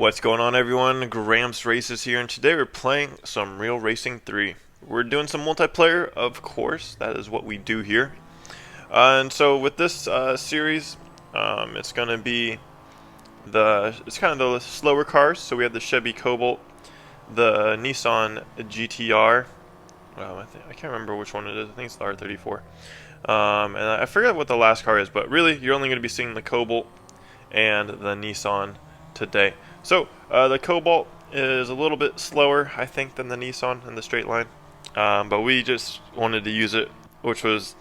What's going on, everyone? Gramps Races here, and today we're playing some Real Racing 3. We're doing some multiplayer, of course. That is what we do here. And so with this series, it's going to be it's kind of the slower cars. So we have the Chevy Cobalt, the Nissan GTR. I can't remember which one it is. I think it's the R34. And I forget what the last car is, but really, you're only going to be seeing the Cobalt and the Nissan today. So the Cobalt is a little bit slower, I think, than the Nissan in the straight line, but we just wanted to use it, which was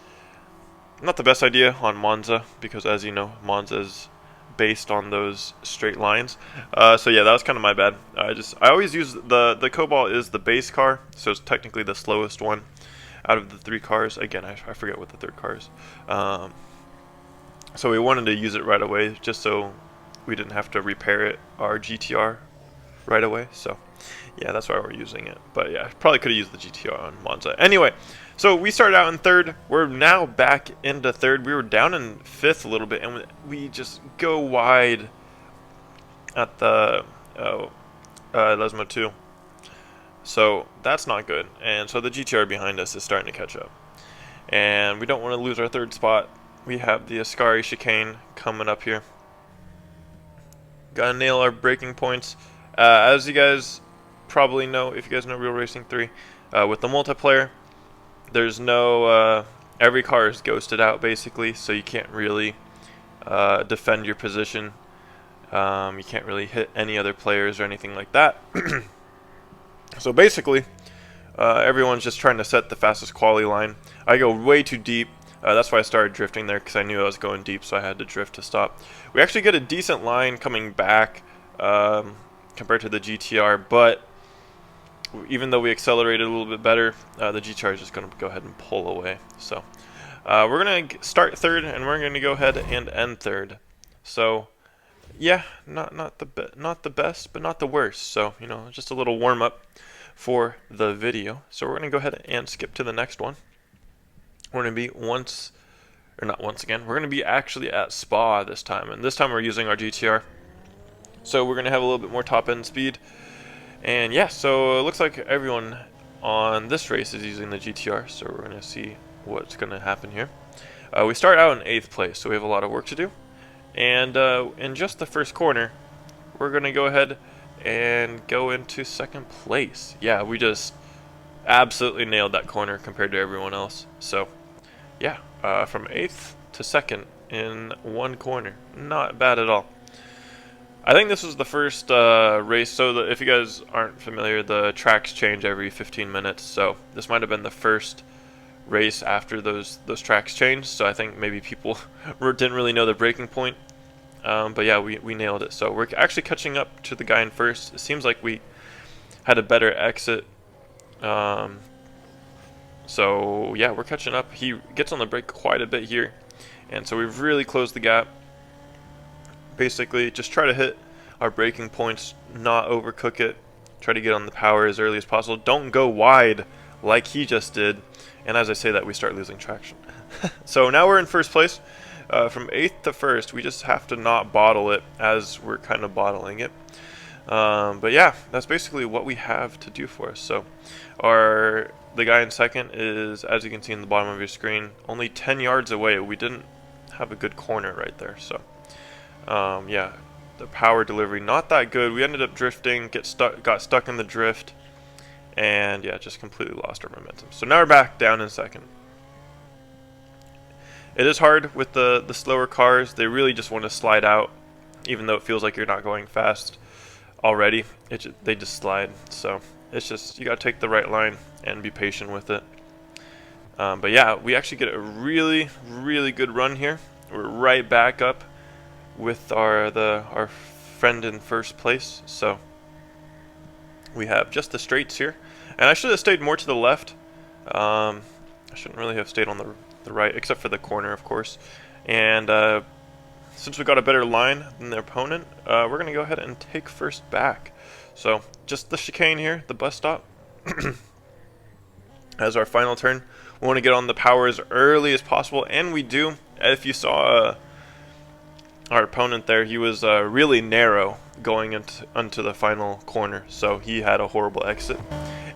not the best idea on Monza, because as you know, Monza is based on those straight lines. So yeah, that was kind of my bad. I always use the Cobalt is the base car, so it's technically the slowest one out of the three cars. Again, I forget what the third car is. So we wanted to use it right away, just so we didn't have to repair our GTR right away. So yeah, that's why we're using it. But yeah, probably could have used the GTR on Monza. Anyway, so we started out in third. We're now back into third. We were down in fifth a little bit, and we just go wide at the Lesmo 2. So that's not good. And so the GTR behind us is starting to catch up. And we don't want to lose our third spot. We have the Ascari chicane coming up here. Gotta nail our braking points. As you guys probably know, if you guys know Real Racing 3, with the multiplayer, there's no, every car is ghosted out basically, so you can't really defend your position. You can't really hit any other players or anything like that. So basically, everyone's just trying to set the fastest quality line. I go way too deep. That's why I started drifting there, because I knew I was going deep, so I had to drift to stop. We actually get a decent line coming back compared to the GTR, but even though we accelerated a little bit better, the GTR is just going to go ahead and pull away. So we're going to start third, and we're going to go ahead and end third. So yeah, not the best, but not the worst. So you know, just a little warm up for the video. So we're going to go ahead and skip to the next one. We're going to be we're going to be actually at Spa this time, and this time we're using our GTR. So we're going to have a little bit more top end speed, and yeah, so it looks like everyone on this race is using the GTR, so we're going to see what's going to happen here. We start out in 8th place, so we have a lot of work to do, and in just the first corner, we're going to go ahead and go into 2nd place. Yeah, we just absolutely nailed that corner compared to everyone else. So yeah, from 8th to 2nd in one corner. Not bad at all. I think this was the first race, so if you guys aren't familiar, the tracks change every 15 minutes, so this might have been the first race after those tracks changed, so I think maybe people didn't really know the braking point. But yeah, we nailed it. So we're actually catching up to the guy in first. It seems like we had a better exit. So yeah, we're catching up. He gets on the brake quite a bit here, and so we've really closed the gap. Basically, just try to hit our braking points, not overcook it. Try to get on the power as early as possible. Don't go wide like he just did. And as I say that, we start losing traction. So now we're in first place. From 8th to 1st, we just have to not bottle it, as we're kind of bottling it. But yeah, that's basically what we have to do for us. So the guy in 2nd is, as you can see in the bottom of your screen, only 10 yards away. We didn't have a good corner right there. So yeah, the power delivery not that good. We ended up drifting, got stuck in the drift, and yeah, just completely lost our momentum. So now we're back down in 2nd. It is hard with the slower cars. They really just want to slide out, even though it feels like you're not going fast already. They just slide. So it's just, you got to take the right line and be patient with it. But yeah, we actually get a really, really good run here. We're right back up with our friend in first place. So we have just the straights here, and I should have stayed more to the left. I shouldn't really have stayed on the right, except for the corner, of course. And since we got a better line than the opponent, we're going to go ahead and take first back. So just the chicane here, the bus stop, as our final turn. We want to get on the power as early as possible, and we do. If you saw our opponent there, he was really narrow going into the final corner, so he had a horrible exit.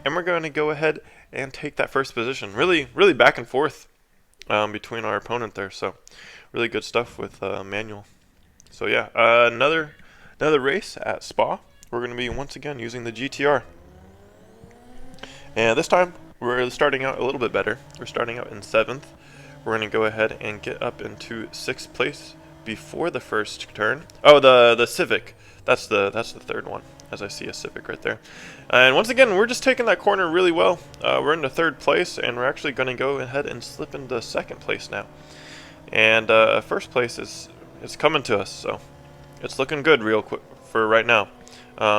And we're going to go ahead and take that first position. Really back and forth between our opponent there, so really good stuff with Manuel. So yeah, another race at Spa. We're going to be once again using the GTR. And this time, we're starting out a little bit better. We're starting out in 7th. We're going to go ahead and get up into 6th place before the first turn. Oh, the Civic. That's the third one, as I see a Civic right there. And once again, we're just taking that corner really well. We're into 3rd place, and we're actually going to go ahead and slip into 2nd place now. And 1st place is coming to us, so it's looking good real quick for right now.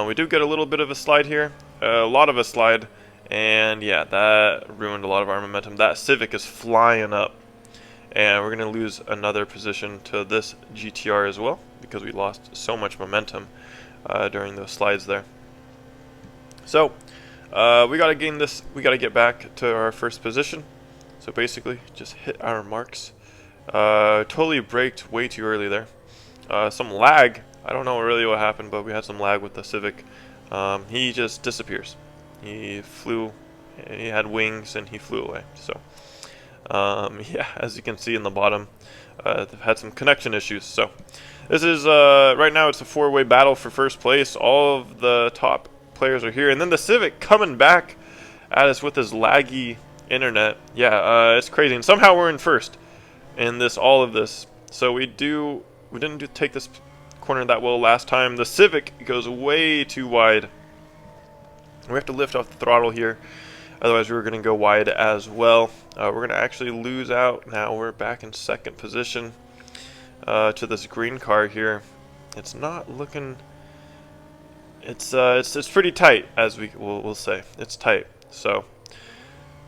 We do get a little bit of a slide here, a lot of a slide. And yeah, that ruined a lot of our momentum. That Civic is flying up. And we're going to lose another position to this GTR as well, because we lost so much momentum during those slides there. So, we got to gain this. We got to get back to our first position. So basically, just hit our marks. Totally braked way too early there. Some lag. I don't know really what happened, but we had some lag with the Civic. He just disappears. He flew, he had wings, and he flew away. So, yeah, as you can see in the bottom, they've had some connection issues. So, this is, right now it's a 4-way battle for 1st place. All of the top players are here. And then the Civic coming back at us with his laggy internet. Yeah, it's crazy. And somehow we're in 1st in all of this. So we didn't take this corner that well last time. The Civic goes way too wide. We have to lift off the throttle here, otherwise we're going to go wide as well. We're going to actually lose out. Now we're back in 2nd position to this green car here. It's not looking. It's pretty tight, as we'll say. It's tight. So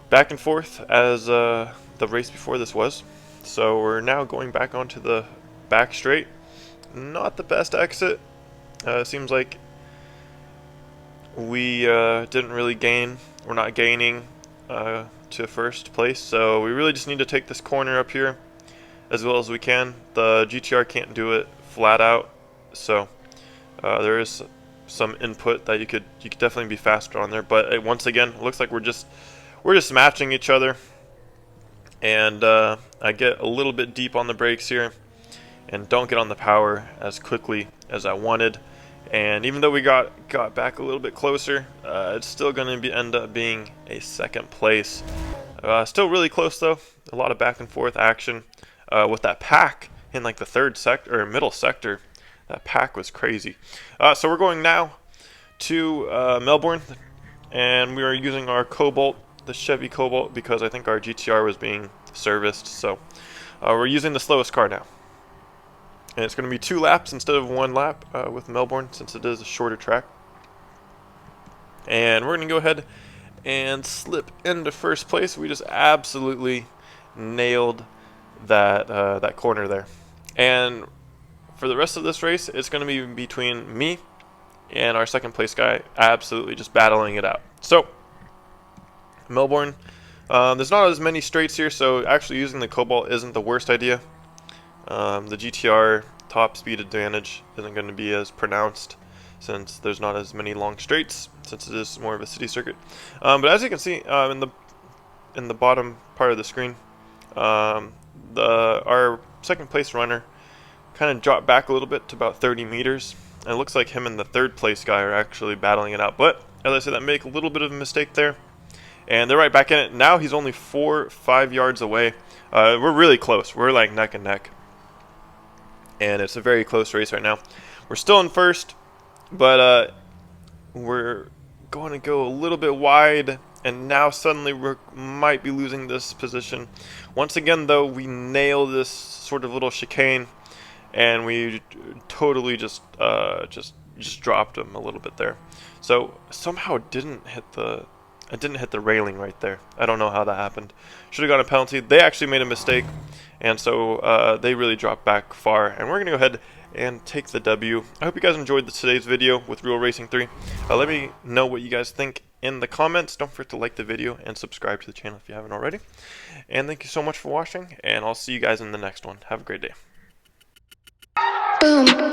back and forth as the race before this was. So we're now going back onto the back straight. Not the best exit. Seems like we didn't really gain. We're not gaining to 1st place, so we really just need to take this corner up here as well as we can. The GTR can't do it flat out, so there is some input that you could definitely be faster on there. But once again, it looks like we're just matching each other, and I get a little bit deep on the brakes here and don't get on the power as quickly as I wanted. And even though we got back a little bit closer, it's still going to end up being a 2nd place. Still really close though. A lot of back and forth action with that pack in like the 3rd sector or middle sector. That pack was crazy. So we're going now to Melbourne, and we are using our Cobalt, the Chevy Cobalt, because I think our GTR was being serviced. So we're using the slowest car now. And it's going to be 2 laps instead of 1 lap with Melbourne, since it is a shorter track. And we're going to go ahead and slip into 1st place. We just absolutely nailed that corner there. And for the rest of this race, it's going to be between me and our 2nd place guy, absolutely just battling it out. So, Melbourne, there's not as many straights here, so actually using the Cobalt isn't the worst idea. The GTR top speed advantage isn't going to be as pronounced since there's not as many long straights, since it is more of a city circuit. But as you can see in the bottom part of the screen, our 2nd place runner kind of dropped back a little bit to about 30 meters. And it looks like him and the 3rd place guy are actually battling it out. But as I said, that make a little bit of a mistake there, and they're right back in it. Now he's only 4 or 5 yards away. We're really close. We're like neck and neck. And it's a very close race right now. We're still in 1st, but we're going to go a little bit wide, and now suddenly we might be losing this position. Once again, though, we nail this sort of little chicane, and we totally just dropped him a little bit there. So somehow it didn't hit the railing right there. I don't know how that happened. Should have got a penalty. They actually made a mistake, and so they really dropped back far. And we're going to go ahead and take the W. I hope you guys enjoyed today's video with Real Racing 3. Let me know what you guys think in the comments. Don't forget to like the video and subscribe to the channel if you haven't already. And thank you so much for watching, and I'll see you guys in the next one. Have a great day. Boom.